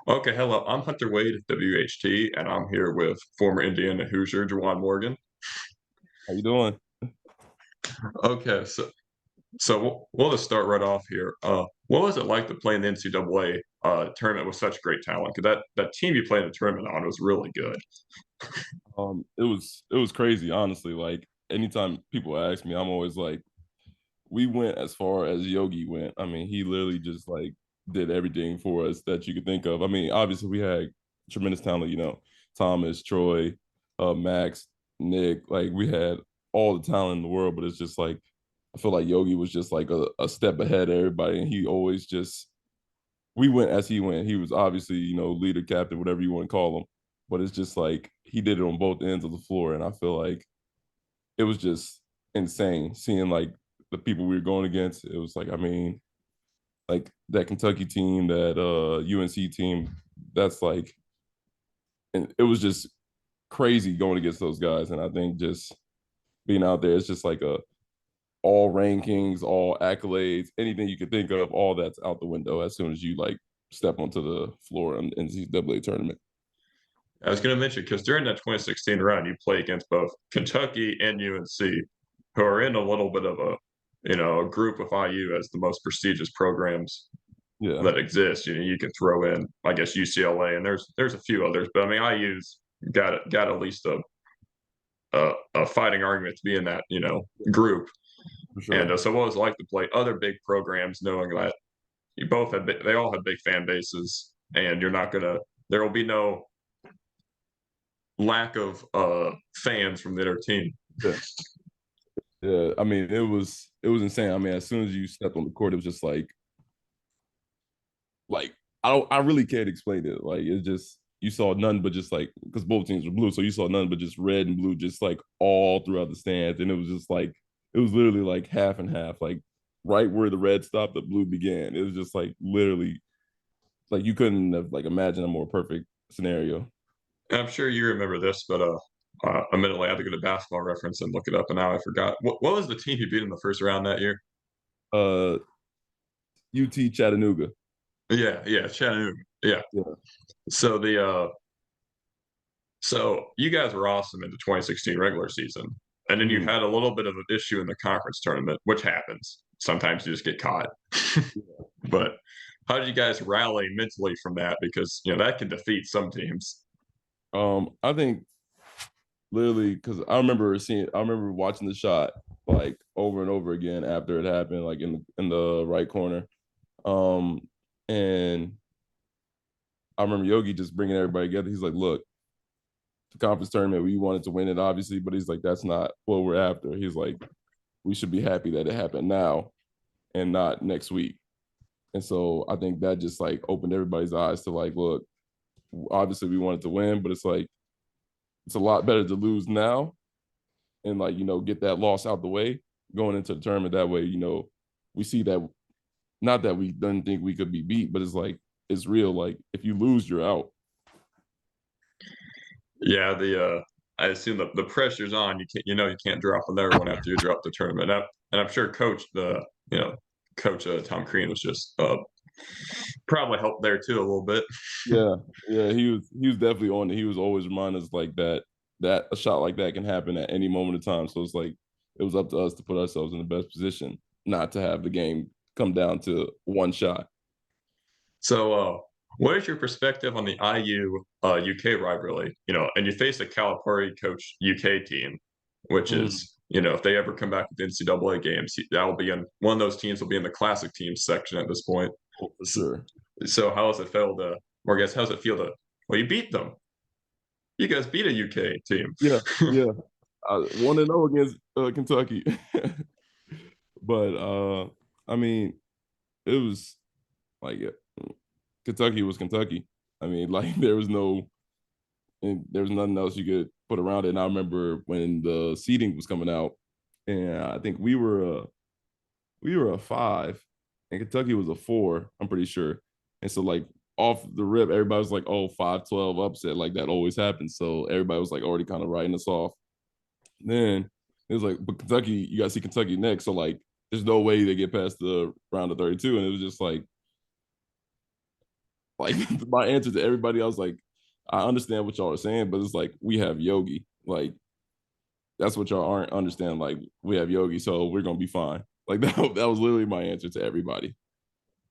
Okay, hello. I'm Hunter Wade at WHT, and I'm here with former Indiana Hoosier Juwan Morgan. How you doing? Okay, so we'll just start right off here. What was it like to play in the NCAA tournament with such great talent? Because that team you played in the tournament on was really good. It was crazy, honestly. Like anytime people ask me, I'm always like, we went as far as Yogi went. I mean, he literally just like did everything for us that you could think of. I mean, obviously we had tremendous talent, Thomas, Troy, Max, Nick, like we had all the talent in the world, but it's just like I feel like Yogi was just like a step ahead of everybody, and he always just we went as he went. He was obviously, leader, captain, whatever you want to call him. But it's just like he did it on both ends of the floor. And I feel like it was just insane seeing like the people we were going against. It was like, I mean, like that Kentucky team, that UNC team, that's like, and it was just crazy going against those guys. And I think just being out there, it's just like a all rankings, all accolades, anything you could think of, all that's out the window as soon as you like step onto the floor in the NCAA tournament. I was going to mention because during that 2016 run, you play against both Kentucky and UNC, who are in a little bit of a group with IU as the most prestigious programs Yeah, that exist. You can throw in, I guess, UCLA, and there's a few others, but I mean, IU's got at least a fighting argument to be in that group. for And sure. so, what was it like to play other big programs, knowing that they all have big fan bases, and you're not gonna there will be no lack of fans from the other team. Yeah, yeah. I mean, it was insane. I mean, as soon as you stepped on the court, it was just like I really can't explain it. Like it's just you saw none but just like because both teams were blue, so you saw none but just red and blue, just like all throughout the stands, and it was just like it was literally like half and half, like right where the red stopped, the blue began. It was just like literally like you couldn't have like imagined a more perfect scenario. And I'm sure you remember this, but a minute later, I had to go to basketball reference and look it up, and now I forgot. What was the team you beat in the first round that year? Uh, UT Chattanooga. Yeah, yeah, Chattanooga. Yeah. Yeah. So so you guys were awesome in the 2016 regular season, and then you Mhm. had a little bit of an issue in the conference tournament, which happens. Sometimes you just get caught. But how did you guys rally mentally from that? Because that can defeat some teams. I think literally because I remember watching the shot like over and over again after it happened, like in the right corner. Um, and I remember Yogi just bringing everybody together. He's like, "Look, the conference tournament, we wanted to win it, obviously, but he's like, that's not what we're after. He's like, we should be happy that it happened now and not next week." And so I think that just like opened everybody's eyes to like, look, obviously we wanted to win, but it's like it's a lot better to lose now and like get that loss out the way going into the tournament. That way, we see that not that we didn't think we could be beat, but it's like it's real. Like if you lose, you're out. Yeah, I assume the pressure's on. You can't drop another one after you drop the tournament. And I'm sure you know coach Tom Crean was just probably helped there too a little bit. Yeah, yeah, he was definitely on it. He was always reminding us like that a shot like that can happen at any moment of time. So it's like it was up to us to put ourselves in the best position, not to have the game come down to one shot. So, what is your perspective on the IU UK rivalry? And you face a Calipari coach UK team, which Mm, is if they ever come back with NCAA games, that will be in one of those teams will be in the classic teams section at this point. oh, for So, sure. so how does it feel to, or I guess how does it feel to? Well, you beat them. You guys beat a UK team. Yeah, yeah. I 1-0 against Kentucky, but I mean, it was like Kentucky was Kentucky. I mean, like there was nothing else you could put around it. And I remember when the seeding was coming out, and I think we were a 5, and Kentucky was a 4. I'm pretty sure. And so like off the rip, everybody was like, "Oh, 5-12 upset," like that always happens. So everybody was like already kind of writing us off. Then it was like, but Kentucky, you got to see Kentucky next. So like, there's no way they get past the round of 32, and it was just like Like my answer to everybody, I was like, I understand what y'all are saying, but it's like we have Yogi. Like that's what y'all aren't understand. Like we have Yogi, so we're gonna be fine. Like that was literally my answer to everybody.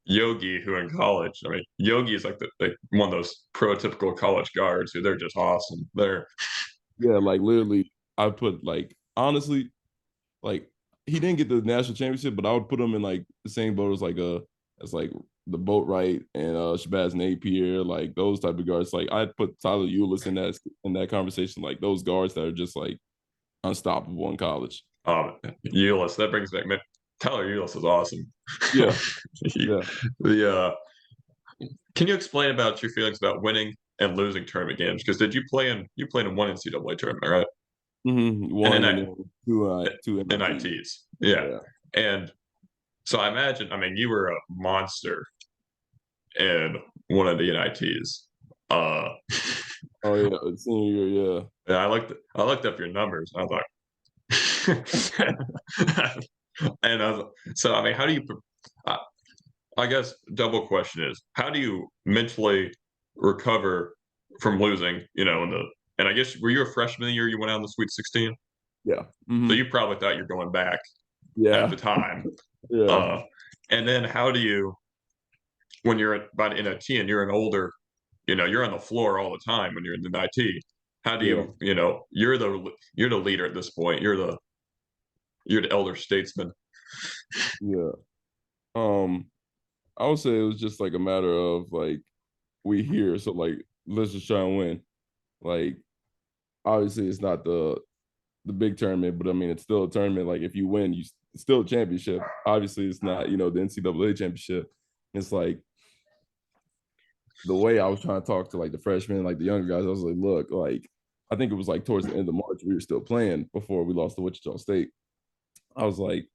Yogi, who in college, I mean, Yogi is like one of those prototypical college guards who they're just awesome. They're Yeah, like literally, I put like honestly, like he didn't get the national championship, but I would put him in like the same boat as like the Boatwright and Shabazz Napier, like those type of guards. Like I'd put Tyler Ulis in that conversation, like those guards that are just like unstoppable in college. Ulis. That brings back man, Tyler Ulis is awesome. Yeah, He- yeah. the Can you explain about your feelings about winning and losing tournament games? Because did you played in one NCAA tournament, right? And One then and then two MIT. NITs, yeah. Yeah. And so I imagine, I mean, you were a monster in one of the NITs. Oh yeah, senior year. Yeah, I looked up your numbers. And I was like, and I was, so I mean, how do you? I, I guess double question is, how do you mentally recover from losing? You know, in the and I guess were you a freshman the year you went out in the Sweet 16? Yeah. So you probably thought you're going back at Yeah. the time. Yeah. Uh, and then how do you when you're in a T and you're an older, you know, you're on the floor all the time when you're in the IT. How do Yeah. you know, you're the leader at this point. You're the elder statesman. Yeah. Um, I would say it was just like a matter of like we here, so like let's just try and win. Like obviously it's not the big tournament, but I mean it's still a tournament. Like if you win, it's still a championship. Obviously it's not, the NCAA championship. It's like the way I was trying to talk to like the freshmen, like the younger guys, I was like, look, like I think it was like towards the end of March, we were still playing before we lost to Wichita State. I was like,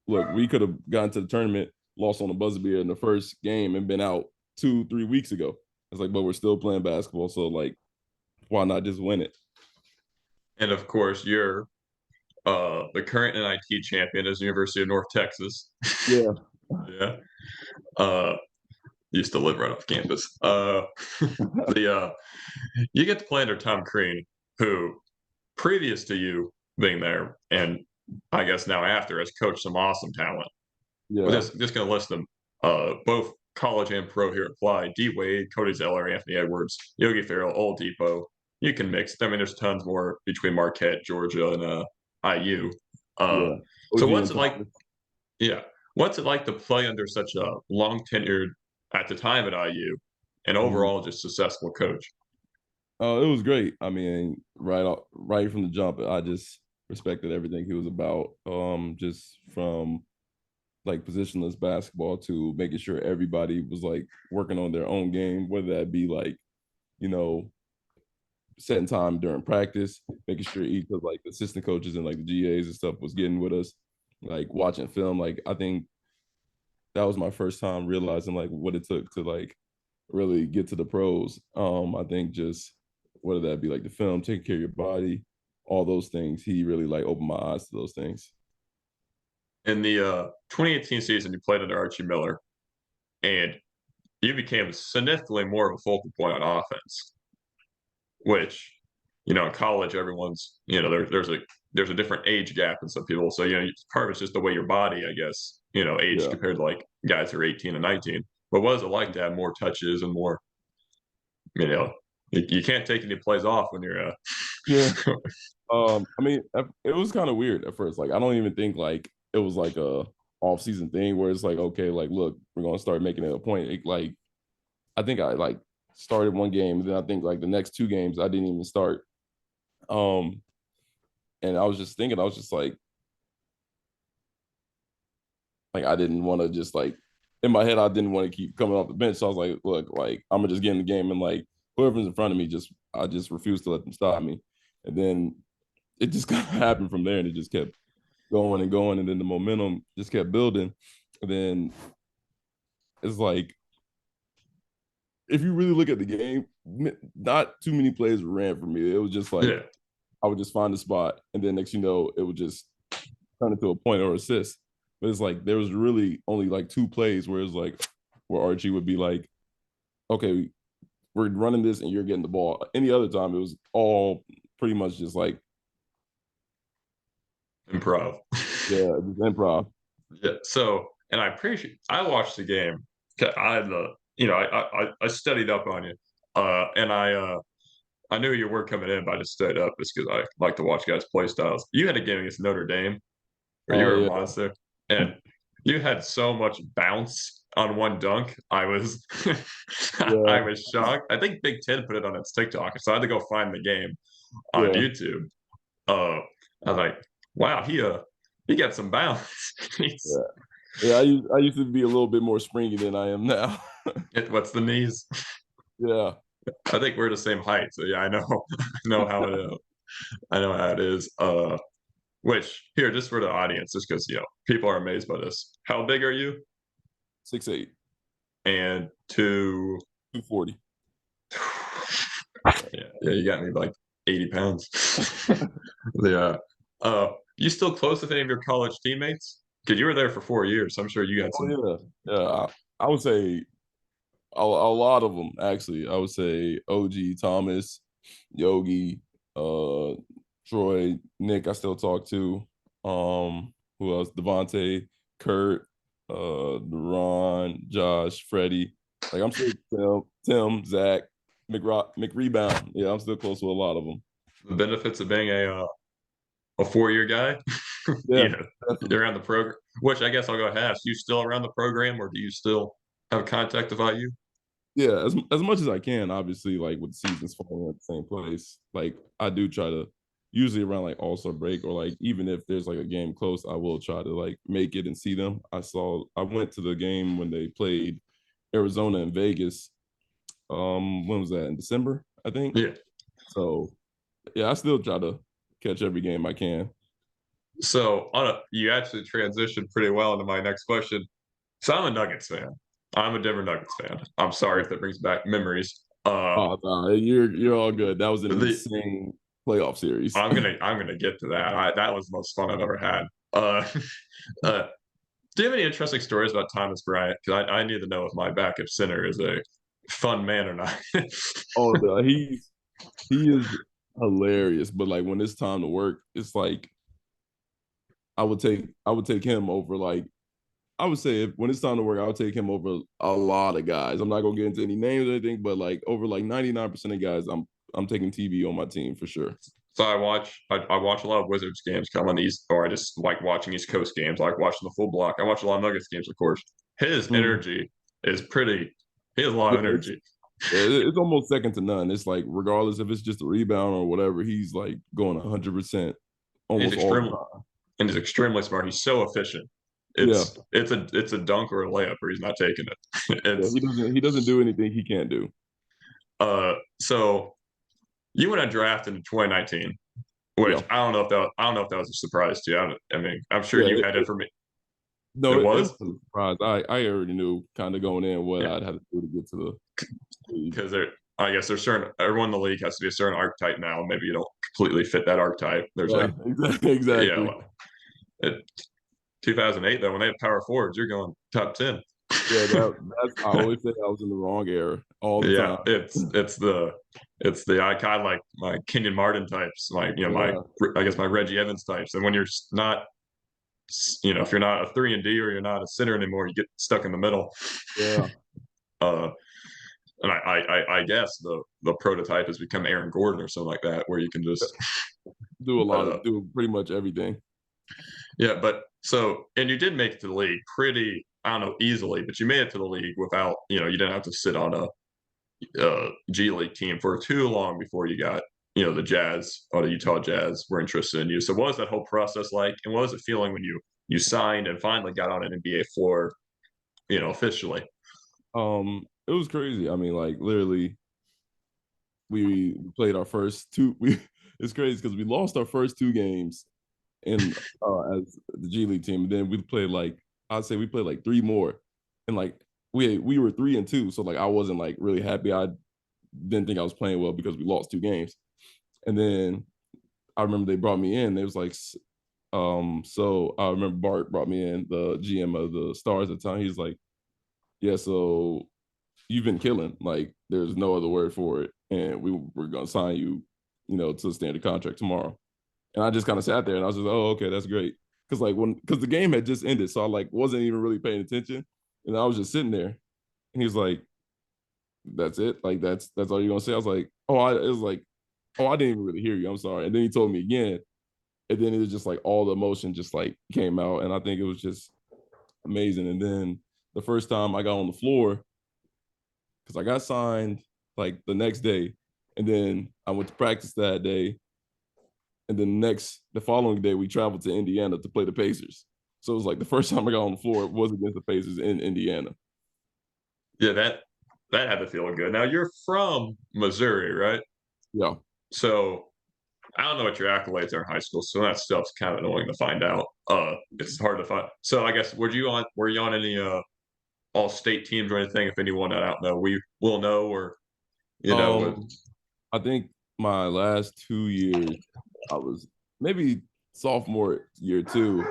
look, we could have gotten to the tournament, lost on a buzzer beater in the first game, and been out 2-3 weeks ago. It's like, but we're still playing basketball, so like, why not just win it? And of course, you're the current NIT champion is University of North Texas. Yeah, Yeah. Uh, used to live right off campus. The You get to play under Tom Crean, who previous to you being there, and I guess now after has coached some awesome talent. We're yeah, just gonna list them. Both college and pro here apply. D Wade, Cody Zeller, Anthony Edwards, Yogi Ferrell, Old Depot. You can mix. I mean, there's tons more between Marquette, Georgia, and IU. Uh, yeah. so OG what's and it like? Thomas. Yeah, what's it like to play under such a long tenured at the time at IU, and Mhm. overall just successful coach? It was great. I mean, right from the jump, I just respected everything he was about. Just from like positionless basketball to making sure everybody was like working on their own game, whether that be like, you know, setting time during practice, making sure each of like the assistant coaches and like the GAs and stuff was getting with us, like watching film. Like I think that was my first time realizing like what it took to like really get to the pros. I think just whether that be like the film, taking care of your body, all those things, he really like opened my eyes to those things. In the 2018 season, you played under Archie Miller, and you became significantly more of a focal point on offense. Which, you know, in college, everyone's, you know, there's a different age gap in some people. So, you know, part of it's just the way your body, I guess, you know, age Yeah. compared to like guys who are 18 and 19. But what is it like to have more touches and more, you know, you can't take any plays off when you're Yeah. I mean, it was kind of weird at first. Like, I don't even think like it was like a off season thing where it's like, okay, like, look, we're gonna start making it a point. Like, I think I like started one game, and then I think like the next two games I didn't even start. Um, and I was just thinking, I was just like I didn't want to just like in my head, I didn't want to keep coming off the bench. So I was like, look, like I'm gonna just get in the game and like whoever's in front of me, I just refuse to let them stop me. And then it just kind of happened from there, and it just kept going and going, and then the momentum just kept building. And then it's like if you really look at the game, not too many plays ran for me. It was just like yeah. I would just find a spot, and then next you know, it would just turn into a point or assist. But it's like there was really only like two plays where it was like where Archie would be like, okay, we're running this and you're getting the ball. Any other time, it was all pretty much just like, Improv. yeah, just improv. Yeah. So, and I appreciate. I watched the game. I I studied up on you, and I knew you were coming in, but I just stayed up just because I like to watch guys play styles. You had a game against Notre Dame where you Oh were a yeah, monster, and you had so much bounce on one dunk. I was, I yeah, was shocked. I think Big Ten put it on its TikTok, so I had to go find the game on yeah, YouTube. Uh, I was like, wow, he got some bounce. yeah. Yeah, I used to be a little bit more springy than I am now. What's the knees? Yeah. I think we're the same height, so yeah, I know, I know how it is. I know how it is. Which here, just for the audience, just because people are amazed by this. How big are you? 6'8", And to 240. yeah, you got me like 80 pounds. Yeah. You still close with any of your college teammates? Because you were there for 4 years. So I'm sure you got Oh some. yeah, yeah. I would say a lot of them actually. I would say OG, Thomas, Yogi, uh, Troy, Nick. I still talk to. Who else? Devontae, Kurt, Deron, Josh, Freddie. Like I'm still Tim, Zach, McRebound. Yeah, I'm still close to a lot of them. The benefits of being a 4 year guy. Yeah, Yeah, definitely. you're around the program. Which I guess I'll go ahead and ask. You still around the program, or do you still have contact with IU? Yeah, as much as I can, obviously, like with the seasons falling at the same place, like I do try to usually around like All-Star break or like even if there's like a game close, I will try to like make it and see them. I went to the game when they played Arizona and Vegas. When was that? In December, I think. Yeah. So yeah, I still try to catch every game I can. So you actually transitioned pretty well into my next question. So I'm a Nuggets fan. I'm a Denver Nuggets fan. I'm sorry if that brings back memories. Oh no, you're all good. That was an The insane playoff series. I'm gonna get to that. That was the most fun I've ever had. Uh, do you have any interesting stories about Thomas Bryant? Because I need to know if my backup center is a fun man or not. Oh no, he is hilarious, but like when it's time to work, it's like I would take him over like I would say if when it's time to work, I would take him over a lot of guys. I'm not gonna get into any names or anything, but like over like 99% of guys, I'm taking TB on my team for sure. So I watch a lot of Wizards games come on the East, or I just like watching East Coast games. I like watching the full block. I watch a lot of Nuggets games, of course. His Mhm. energy is pretty. He has a lot Yeah, of energy. it's almost second to none. It's like regardless if it's just a rebound or whatever, he's like going 100% He's almost all the extremely time. and he's extremely smart. He's so efficient. Yeah, It's a dunk or a layup, or he's not taking it. yeah. It's He doesn't do anything he can't do. so you went on draft in 2019, which Yeah, I don't know if that was a surprise to you. I mean, I'm sure yeah. you had information. It No, it was, wasn't a surprise. I already knew kind of going in what yeah, I'd have to do to get to the league. because I guess there's certain everyone in the league has to be a certain archetype now. Maybe you don't completely fit that archetype. There's Yeah, like, yeah, exactly. well, it, 2008 though, when they had power forwards, you're going top 10. Yeah, that's I always say I was in the wrong era all the Yeah, time. it's the icon like my Kenyon Martin types, like my Yeah, I guess my Reggie Evans types. And when you're not, if you're not a 3 and D or you're not a center anymore, you get stuck in the middle. yeah. Uh, and I guess the prototype has become Aaron Gordon or something like that, where you can just uh, Do pretty much everything. yeah. But so and you did make it to the league pretty, I don't know, easily, but you made it to the league without you didn't have to sit on a G League team for too long before you got the Jazz or the Utah Jazz were interested in you. So what was that whole process like, and what was it feeling when you signed and finally got on an NBA floor, officially? It was crazy. I mean, like literally, we played our first two. We it's crazy because we lost our first two games in as the G League team, and then we played like I'd say we played like three more, and like we were 3-2, so like I wasn't like really happy. I didn't think I was playing well because we lost two games, and then I remember they brought me in. It was like, so I remember Bart brought me in, the GM of the Stars at the time. He's like, yeah, so you've been killing. Like, there's no other word for it. And we're gonna sign you, to the standard contract tomorrow. And I just kind of sat there and I was just, oh, okay, that's great. Because the game had just ended, so I like wasn't even really paying attention, and I was just sitting there. And he was like, "That's it, like that's all you're gonna say?" I was like, it was like, "Oh, I didn't even really hear you. I'm sorry." And then he told me again, and then it was just like all the emotion just like came out, and I think it was just amazing. And then the first time I got on the floor, because I got signed like the next day, and then I went to practice that day, and then the following day we traveled to Indiana to play the Pacers. So it was like the first time I got on the floor was against the Pacers in Indiana. Yeah, that had to feel good. Now you're from Missouri, right? Yeah. So I don't know what your accolades are in high school, so that stuff's kind of annoying to find out. It's hard to find. So I guess were you on any all state teams or anything? If anyone I don't know, we will know, or with Um, I think my last 2 years, I was maybe sophomore year too,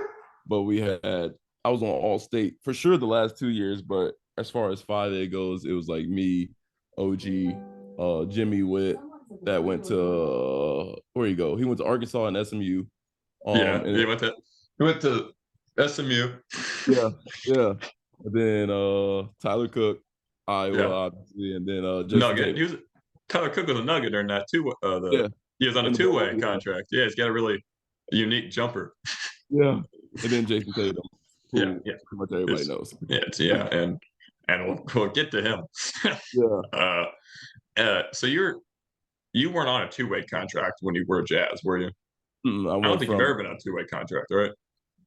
but I was on all state for sure the last 2 years. But as far as 5A goes, it was like me, OG, Jimmy Witt that went to where you go? He went to Arkansas and SMU. yeah, And he went to SMU. yeah, yeah. And then Tyler Cook, Iowa, Yeah, obviously, and then Jason Nugget. Tatum. Tyler Cook was a Nugget during that too. Yeah, He was on a in the bubble. two-way Yeah. contract. Yeah, he's got a really unique jumper. Yeah. And then Jason Tatum, Yeah, who yeah, pretty much everybody it's knows. yeah, and we'll get to him. Yeah. uh, so you weren't on a two-way contract when you were Jazz, were you? I I don't went think you've from ever been on a two-way contract, right?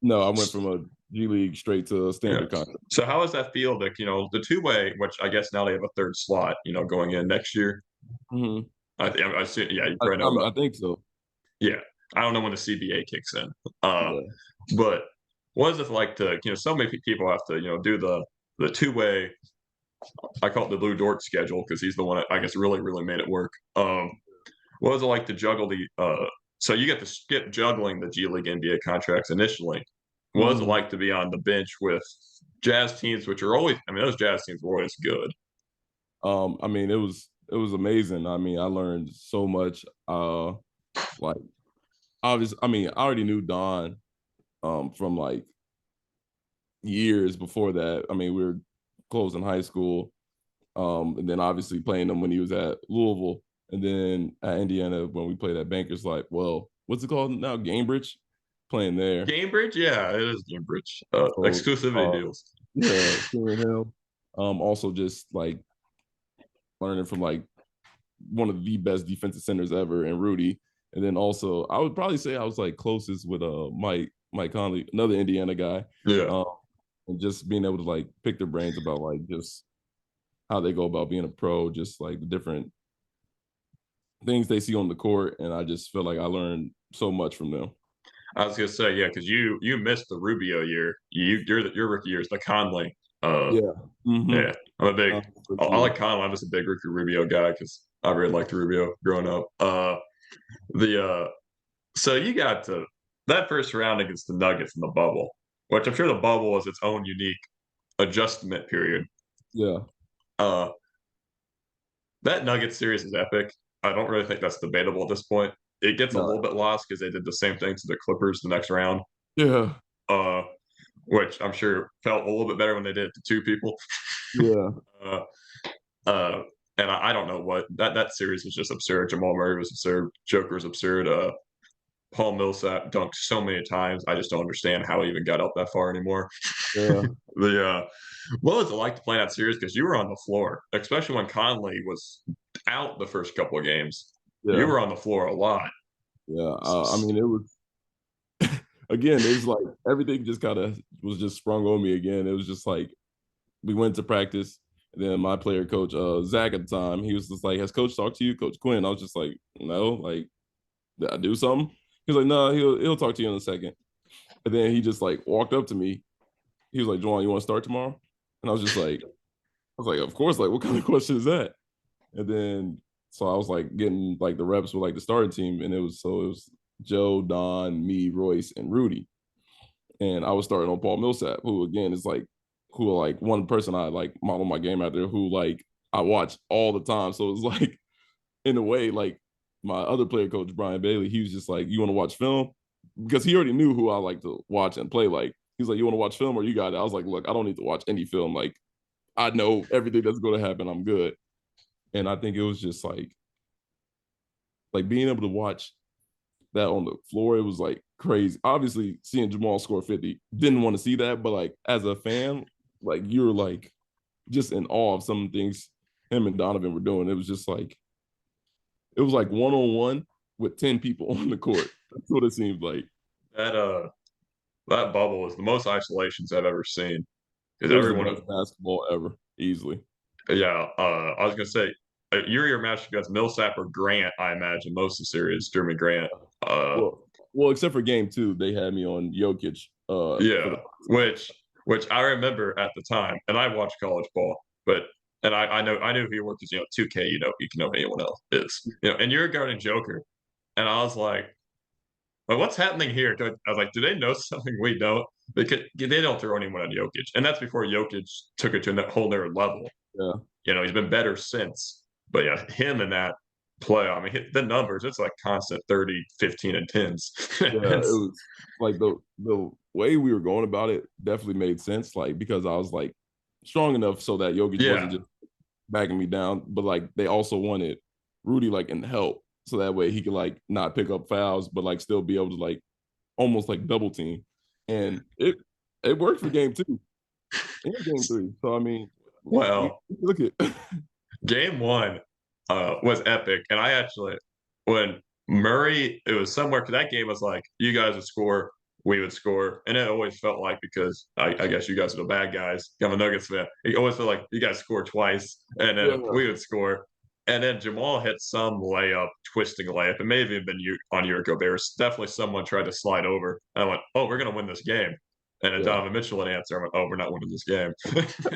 no, I went from a G League straight to a Yeah. standard contract. So how does that feel? Like the two-way, which I guess now they have a third slot, going in next year. Hmm. I see. Yeah, you probably know about. I think so. Yeah, I don't know when the CBA kicks in. Uh, Yeah. but what is it like to so many people have to do the two-way. I call it the Blue Dort schedule because he's the one that I guess really made it work. What was it like to juggle the? So you get to skip juggling the G League NBA contracts initially. What was it Hmm. like to be on the bench with Jazz teams, which are always? I mean, those Jazz teams were always good. I mean, it was amazing. I mean, I learned so much. Like obviously, I mean, I already knew Don from like years before that. I mean, we were close in high school. And then obviously playing him when he was at Louisville, and then at Indiana when we played at Bankers, like, well, what's it called now? Gamebridge, playing there. Cambridge, yeah, it is Cambridge. So, Exclusivity deals. yeah, seeing him. Also just like learning from like one of the best defensive centers ever, and Rudy. And then also, I would probably say I was like closest with Mike Conley, another Indiana guy, Yeah, um, and just being able to like pick their brains about like just how they go about being a pro, just like the different things they see on the court, and I just feel like I learned so much from them. I was gonna say yeah, because you missed the Rubio year. Your rookie year is the Conley. Uh, Yeah. Mm-hmm. yeah, I'm a big. For I sure. like Conley. I'm just a big Ricky Rubio guy because I really liked Rubio growing up. The So you got to that first round against the Nuggets in the bubble, which I'm sure the bubble is its own unique adjustment period. Yeah. Uh, that Nuggets series is epic. I don't really think that's debatable at this point. It gets a No. little bit lost because they did the same thing to the Clippers the next round, Yeah. uh, which I'm sure felt a little bit better when they did it to two people. Yeah. uh, uh, and I don't know what that series was just absurd. Jamal Murray was absurd. Joker was absurd. Paul Millsap dunked so many times. I just don't understand how he even got up that far anymore. Yeah. the What was it like to play that series? Because you were on the floor, especially when Conley was out the first couple of games. You Yeah. were on the floor a lot. Yeah. I mean, it was again. It was like everything just kind of was just sprung on me again. It was just like we went to practice. And then my player coach, Zach at the time, he was just like, "Has coach talked to you, Coach Quinn?" I was just like, "No, like, did I do something?" He was like, "No, he'll talk to you in a second." And then he just like walked up to me. He was like, "Juwan, you want to start tomorrow?" And I was like, "Of course." Like, what kind of question is that? And then so I was like getting like the reps with like the starting team, and it was Joe, Don, me, Royce, and Rudy. And I was starting on Paul Millsap, who again is like who like one person I like model my game after, who like I watch all the time. So it's like in a way, like my other player coach, Brian Bailey, he was just like, "You want to watch film?" Because he already knew who I like to watch and play. Like he's like, "You want to watch film or you got it?" I was like, "Look, I don't need to watch any film. Like I know everything that's going to happen. I'm good." And I think it was just like being able to watch that on the floor, it was like crazy. Obviously, seeing Jamal score 50, didn't want to see that, but like as a fan, like you're like just in awe of some things him and Donovan were doing. It was just like it was like 1-on-1 with 10 people on the court. That's what it seemed like. That that bubble was the most isolations I've ever seen. Because It was the everyone, best basketball ever, easily. yeah, I was gonna say, you're match against Millsap or Grant. I imagine most of the series, Jeremy Grant. Uh, Well, except for game two, they had me on Jokic for the yeah, which I remember at the time, and I watched college ball, but and I knew he worked as 2K. You can know who anyone else is. And you're guarding Joker, and I was like, well, what's happening here? I was like, do they know something we don't? Because they don't throw anyone on Jokic, and that's before Jokic took it to a whole other level. yeah. He's been better since. But yeah, him in that play, I mean, the numbers, it's like constant 30, 15, and 10s. Yeah, it was like the way we were going about it definitely made sense. Like because I was like strong enough so that Jokic wasn't Yeah. just backing me down, but like they also wanted Rudy like in help so that way he could like not pick up fouls, but like still be able to like almost like double team. And it worked for game two and game three. So I mean, we Well, look at game one was epic. And I actually, when Murray, it was somewhere, because that game was like, you guys would score, we would score. And it always felt like, because I guess you guys are the bad guys, I'm a Nuggets fan, it always felt like you guys scored twice, and yeah, then we would score. And then Jamal hit some layup, twisting layup. It may have even been you on your Gobert. Definitely someone tried to slide over. And I went, oh, we're going to win this game. And then yeah, Donovan Mitchell would answer. I went, oh, we're not winning this game.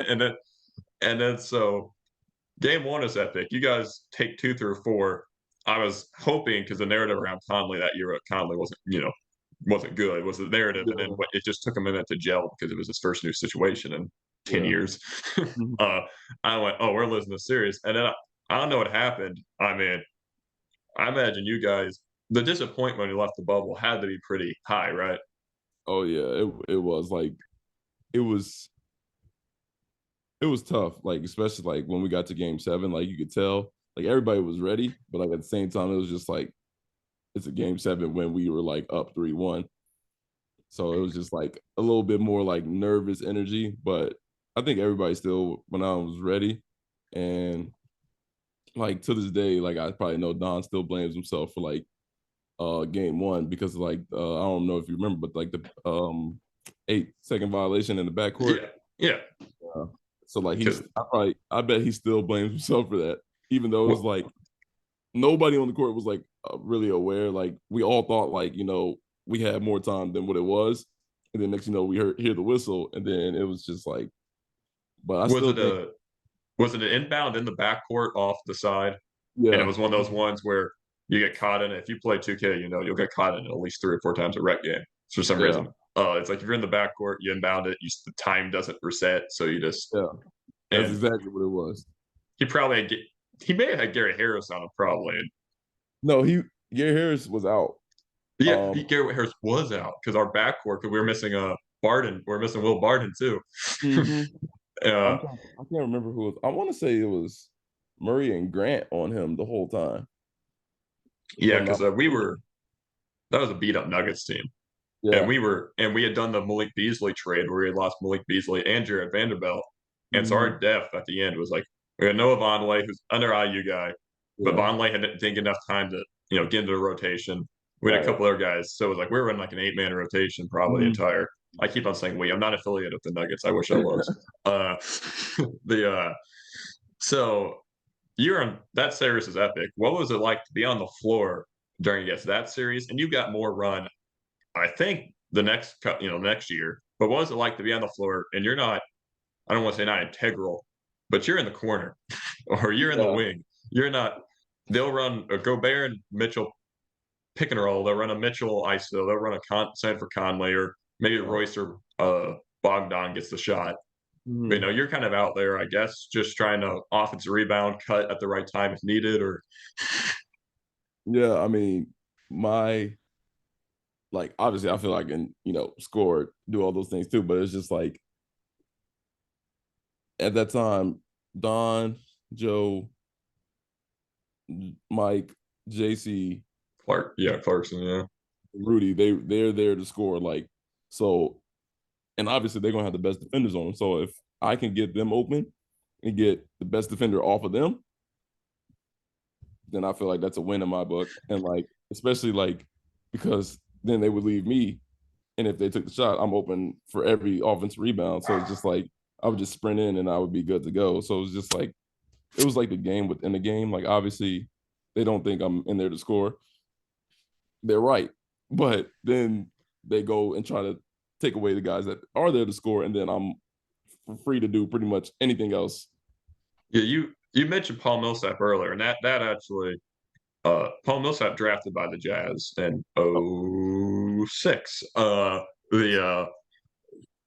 and then so game one is epic. You guys take 2 through 4. I was hoping, because the narrative around Conley that year, Conley wasn't good. Was the narrative, and then yeah. it just took a minute to gel because it was his first new situation in 10 years. Mhm. uh, I went, oh, we're losing the series, and then I don't know what happened. I mean, I imagine you guys, the disappointment when you left the bubble had to be pretty high, right? Oh yeah, it was like it was it was tough, like especially like when we got to game seven, like you could tell like everybody was ready, but like at the same time, it was just like it's a game seven when we were like up 3-1. So it was just like a little bit more like nervous energy, but I think everybody still when I was ready. And like to this day, like I probably know Don still blames himself for like game one because like I don't know if you remember, but like the 8 second violation in the backcourt. Yeah, yeah. Uh, so like Because I bet he still blames himself for that, even though it was well, like nobody on the court was like really aware. Like we all thought like we had more time than what it was, and then next we hear the whistle, and then it was just like. But I was still it think a was it an inbound in the backcourt off the side? And it yeah, was one of those ones where you get caught in it. If you play 2K, you'll get caught in it at least 3 or 4 times a rec game for some yeah, reason. It's like if you're in the backcourt, you inbound it, the time doesn't reset, so you just yeah. That's and exactly what it was. he probably he may have had Gary Harris on him probably. No, Gary Harris was out. Yeah, Um, Gary Harris was out because our backcourt, because we were missing Barden, we are missing Will Barden too. mhm. uh, I can't remember who it was. I want to say it was Murray and Grant on him the whole time, if yeah, I'm because not we mistaken. were that was a beat up Nuggets team. And Yeah. we had done the Malik Beasley trade where we had lost Malik Beasley and Jared Vanderbilt. And so our Mhm. depth at the end was like we had Noah Vonleh, who's under IU guy, but Yeah. Vonleh didn't get enough time to get into the rotation. We had a Right. couple other guys, so it was like we were in like an 8-man rotation, probably Mhm. entire. I keep on saying we. I'm not affiliated with the Nuggets. I wish I was. Uh, the so you're on that series is epic. What was it like to be on the floor during that series? And you got more run I think next year. But what was it like to be on the floor and you're not? I don't want to say not integral, but you're in the corner or you're in the Yeah. wing. You're not. They'll run a Gobert and Mitchell pick and roll. They'll run a Mitchell ISO. They'll run a Sanford Conley or maybe Yeah. Royce or Bogdan gets the shot. You Mhm. know, you're kind of out there, I guess, just trying to offensive rebound, cut at the right time if needed, or Yeah, I mean, my like obviously I feel like I can, score, do all those things too, but it's just like at that time, Don, Joe, Mike, JC, Clarkson, yeah. Rudy, they're there to score. Like, so, and obviously they're gonna have the best defenders on them. So if I can get them open and get the best defender off of them, then I feel like that's a win in my book. And like, especially like because then they would leave me, and if they took the shot, I'm open for every offensive rebound. So it's just like I would just sprint in and I would be good to go. So it was just like it was like the game within the game. Like obviously they don't think I'm in there to score. They're right. But then they go and try to take away the guys that are there to score, and then I'm free to do pretty much anything else. Yeah, you mentioned Paul Millsap earlier, and that actually Paul Millsap drafted by the Jazz in '06. The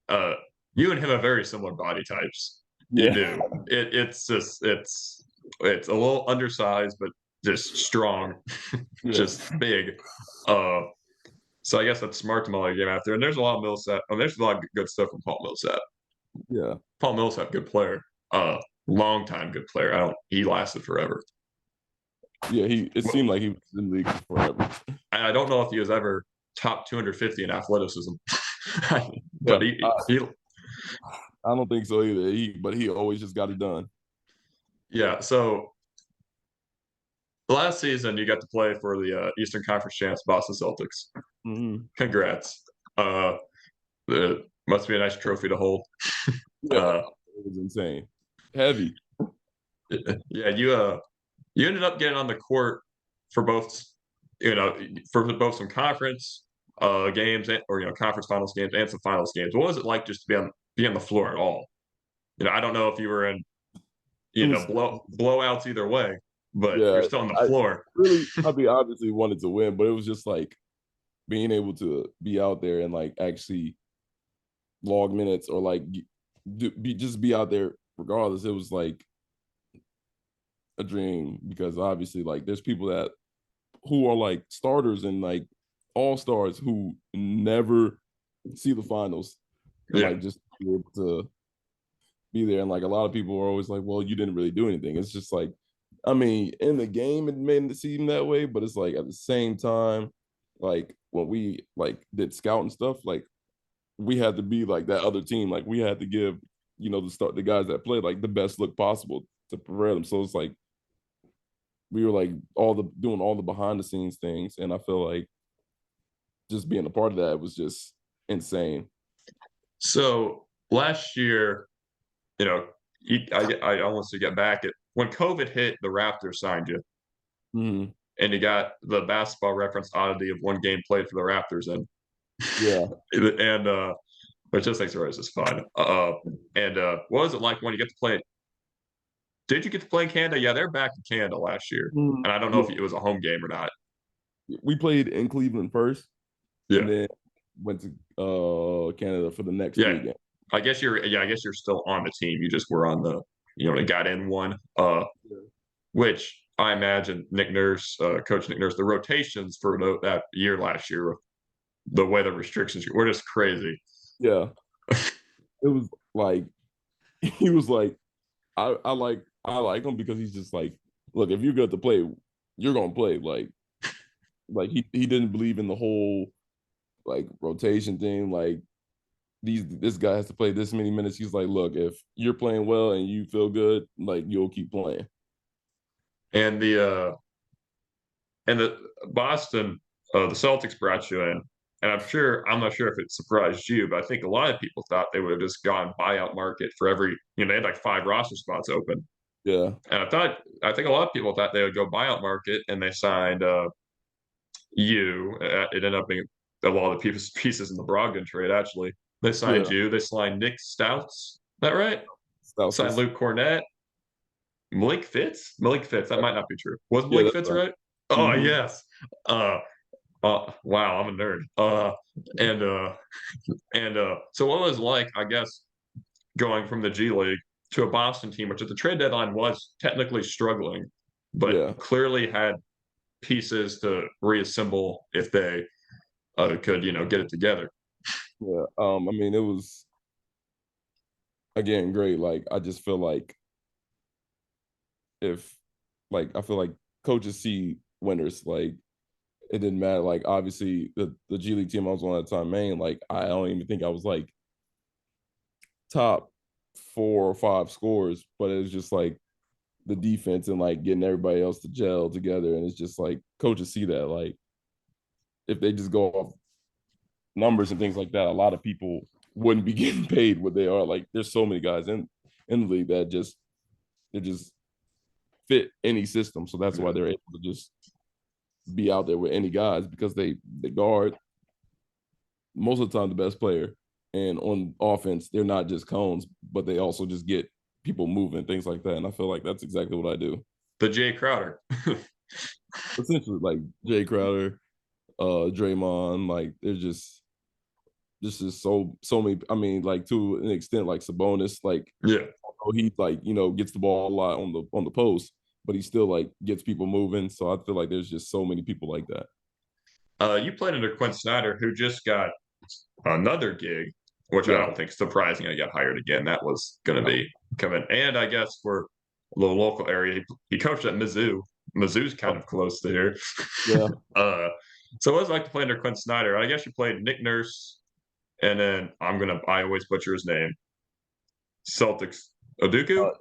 uh you and him have very similar body types. You Yeah. do. It's just it's a little undersized, but just strong, Yeah. just big. Uh so I guess that's smart to model your game out there. And there's a lot of Millsap. There's a lot of good stuff from Paul Millsap. Yeah. Paul Millsap, good player. Long time good player. I don't. He lasted forever. Yeah. It Well, seemed like he was in the league forever. I don't know if he was ever top 250 in athleticism, Yeah. but he I don't think so either. But he always just got it done. yeah. So last season you got to play for the Eastern Conference champs, Boston Celtics. Mhm. Congrats. Uh, it must be a nice trophy to hold. Yeah. Uh, It was insane. Heavy. yeah, you ended up getting on the court for both, you know, for both some conference games or conference finals games and some finals games. What was it like just to be on the floor at all? I don't know if you were in It was blowouts either way, but yeah. you're still on the I floor. mean obviously wanted to win, but it was just like being able to be out there and like actually log minutes or like just be out there regardless. It was like a dream because obviously like there's people that who are like starters and like all stars who never see the finals and Yeah. like just be able to be there. And like a lot of people are always like, well, you didn't really do anything. It's just like, I mean, in the game it made it seem that way, but it's like at the same time, like when we like did scout and stuff, like we had to be like that other team. Like we had to give, the guys that played like the best look possible to prepare them. So it's like we were like doing all the behind the scenes things. And I feel like just being a part of that was just insane. So last year, you know, I almost to get back at when COVID hit, the Raptors signed you, Mhm. and you got the basketball reference oddity of one game played for the Raptors, Yeah. and which just makes it always just fun. And what was it like when you get to play? Did you get to play in Canada? Yeah, they're back in Canada last year, Mhm. and I don't know if Yeah. it was a home game or not. We played in Cleveland first and Yeah, then went to Canada for the next three yeah. games. I guess you're still on the team. You just were on the and got in one. Yeah. Which I imagine Nick Nurse, Coach Nick Nurse, the rotations for that year last year, the weather restrictions were just crazy. Yeah. It was like he was like, I like him because he's just like, look, if you're good to play, you're gonna play. Like he didn't believe in the whole like rotation thing. Like this guy has to play this many minutes. He's like, look, if you're playing well and you feel good, like you'll keep playing. And the Boston, the Celtics brought you in, and I'm not sure if it surprised you, but I think a lot of people thought they would have just gone buyout market for every, they had like 5 roster spots open, Yeah. and I think a lot of people thought they would go buyout market, and they signed you. It ended up being a lot of the pieces in the Brogdon trade. Actually, they signed Yeah. you. They signed Nick Stouts. Is that right? Signed Spouses. Luke Cornett. Malik Fitz? Malik Fitz. That might not be true. Was Yeah, Malik that's Fitz right. right? Oh Mm-hmm. yes. Uh, wow, I'm a nerd. And so what was like? I guess going from the G League to a Boston team, which at the trade deadline was technically struggling, but Yeah, clearly had pieces to reassemble if they could, get it together. yeah. I mean, it was again great. Like I just feel like if like I feel like coaches see winners. Like it didn't matter. Like obviously the G League team I was on at the time, Maine. Like I don't even think I was like top 4 or 5 scores, but it was just like the defense and like getting everybody else to gel together. And it's just like coaches see that. Like if they just go off numbers and things like that, a lot of people wouldn't be getting paid what they are. Like there's so many guys in the league that just they just fit any system. So that's why Yeah. they're able to just be out there with any guys because they guard most of the time the best player. And on offense, they're not just cones, but they also just get people moving, things like that. And I feel like that's exactly what I do. The Jay Crowder. Essentially, like Jay Crowder, Draymond, like they're just so many. I mean, like to an extent, like Sabonis, like Yeah. he like gets the ball a lot on the post, but he still like gets people moving. So I feel like there's just so many people like that. You played under Quinn Snyder, who just got another gig, which I Yeah, don't think is surprising. I got hired again. That was going to be coming. And I guess for the local area, he coached at Mizzou. Mizzou's kind of close to here. yeah. uh, so what was it like to play under Quinn Snyder? I guess you played Nick Nurse, and then I always butcher his name, Celtics Oduku.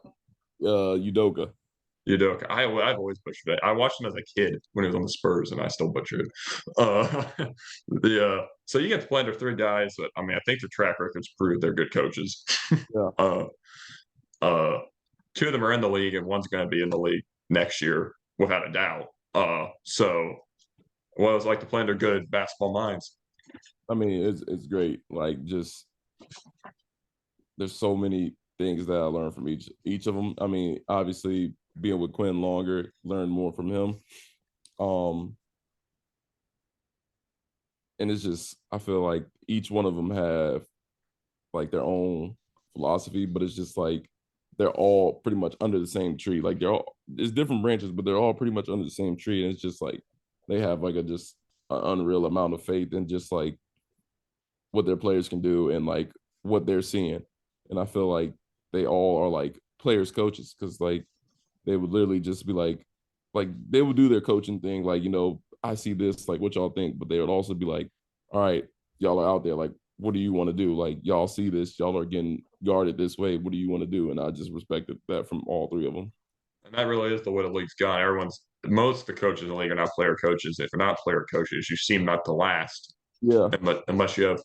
Udoka. I've always butchered it. I watched him as a kid when he was on the Spurs, and I still butcher it. So you get to play under 3 guys, but I mean, I think the track records prove they're good coaches. Yeah. uh, uh, 2 of them are in the league, and one's going to be in the league next year, without a doubt. So what it was like to play under good basketball minds. I mean, it's great. Like just there's so many things that I learned from each of them. I mean, obviously being with Quinn longer, learned more from him. Um, and it's just I feel like each one of them have like their own philosophy, but it's just like they're all pretty much under the same tree. Like they're all there's different branches, but they're all pretty much under the same tree. And it's just like they have like a just an unreal amount of faith in just like what their players can do and like what they're seeing. And I feel like they all are like players coaches because like they would literally just be like they would do their coaching thing like I see this like what y'all think, but they would also be like, all right, y'all are out there like what do you want to do? Like y'all see this, y'all are getting guarded this way. What do you want to do? And I just respected that from all 3 of them. And that really is the way the league's gone. Most of the coaches in the league are not player coaches. If you're not player coaches, you seem not to last Yeah, unless you have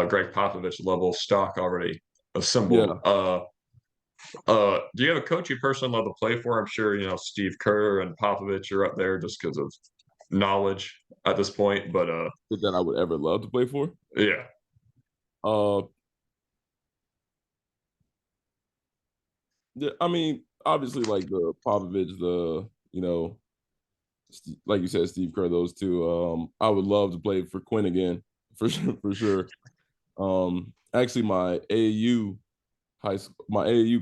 Greg Popovich level stock already assembled. yeah, Do you have a coach you personally love to play for? I'm sure Steve Kerr and Popovich are up there just because of knowledge at this point. But that I would ever love to play for. yeah, Uh, yeah, I mean, obviously, like the Popovich, like you said, Steve Kerr, those two. I would love to play for Quinn again, for sure, for sure. Actually, my AAU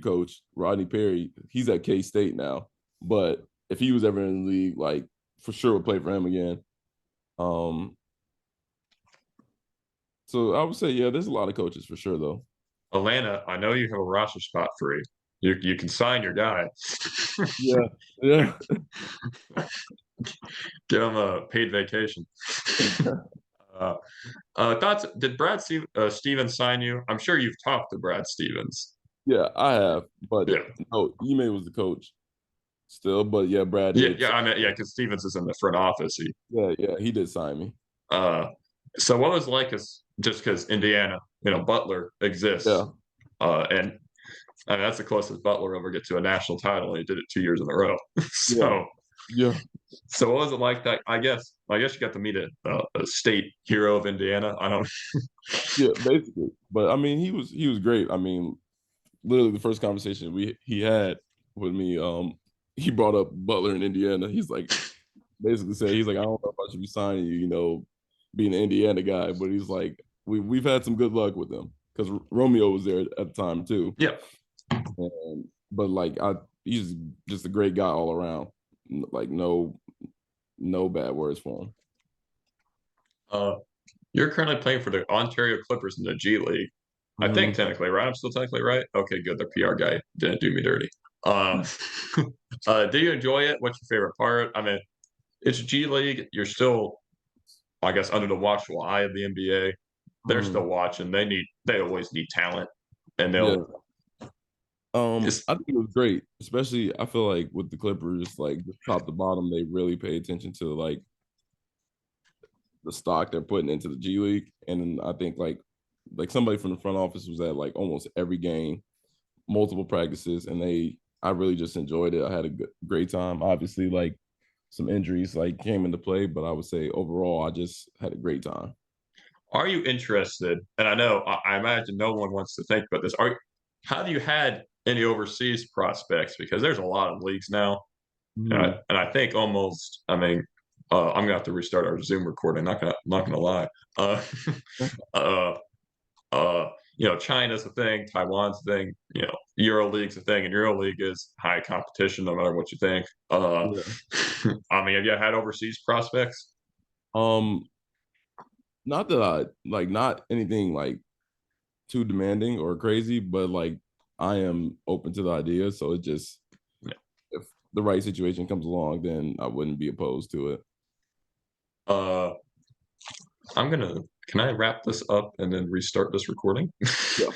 coach Rodney Perry, he's at K State now. But if he was ever in the league, like for sure would play for him again. Um, so I would say, yeah, there's a lot of coaches for sure, though. Atlanta, I know you have a roster spot free. You can sign your guy. Yeah, yeah, Give him a paid vacation. uh, thoughts? Did Stevens sign you? I'm sure you've talked to Brad Stevens. yeah. I have, but Yeah, no, Ime was the coach still. But yeah, Brad yeah, did. yeah. I mean, yeah, because Stevens is in the front office. Yeah, yeah, he did sign me. Uh, so what was it like is just because Indiana, Butler exists, Yeah, and I mean, that's the closest Butler ever get to a national title. He did it 2 years in a row. yeah, so, yeah, so what was it like that? I guess you got to meet a state hero of Indiana. I don't. yeah. Basically, but I mean, he was great. I mean, literally the first conversation he had with me, he brought up Butler in Indiana. He's like basically said he's like I don't know if I should be signing you, being an Indiana guy, but he's like we've had some good luck with him because Romeo was there at the time too. Yeah. But like he's just a great guy all around. Like no bad words for him. Uh, you're currently playing for the Ontario Clippers in the G League. I think Mm-hmm. technically, right? I'm still technically right. Okay, good. The PR guy didn't do me dirty. Uh, do you enjoy it? What's your favorite part? I mean, it's G League. You're still, I guess, under the watchful eye of the NBA. They're Mm-hmm. still watching. They always need talent, and Yeah. they'll. It's I think it was great, especially I feel like with the Clippers, like top to bottom, they really pay attention to like the stock they're putting into the G League, and I think like somebody from the front office was at like almost every game, multiple practices, and I really just enjoyed it. I had a great time. Obviously, like some injuries like came into play, but I would say overall, I just had a great time. Are you interested? And I know I imagine no one wants to think about this. Have you had any overseas prospects? Because there's a lot of leagues now, Mm. and I think almost. I mean, I'm gonna have to restart our Zoom recording. Not gonna lie. Uh, China's a thing, Taiwan's a thing, EuroLeague's a thing, and EuroLeague is high competition no matter what you think. Yeah. I mean, have you had overseas prospects? Um, Not that I like not anything like too demanding or crazy, but like I am open to the idea. So it just Yeah. if the right situation comes along, then I wouldn't be opposed to it. Uh, can I wrap this up and then restart this recording? Yeah.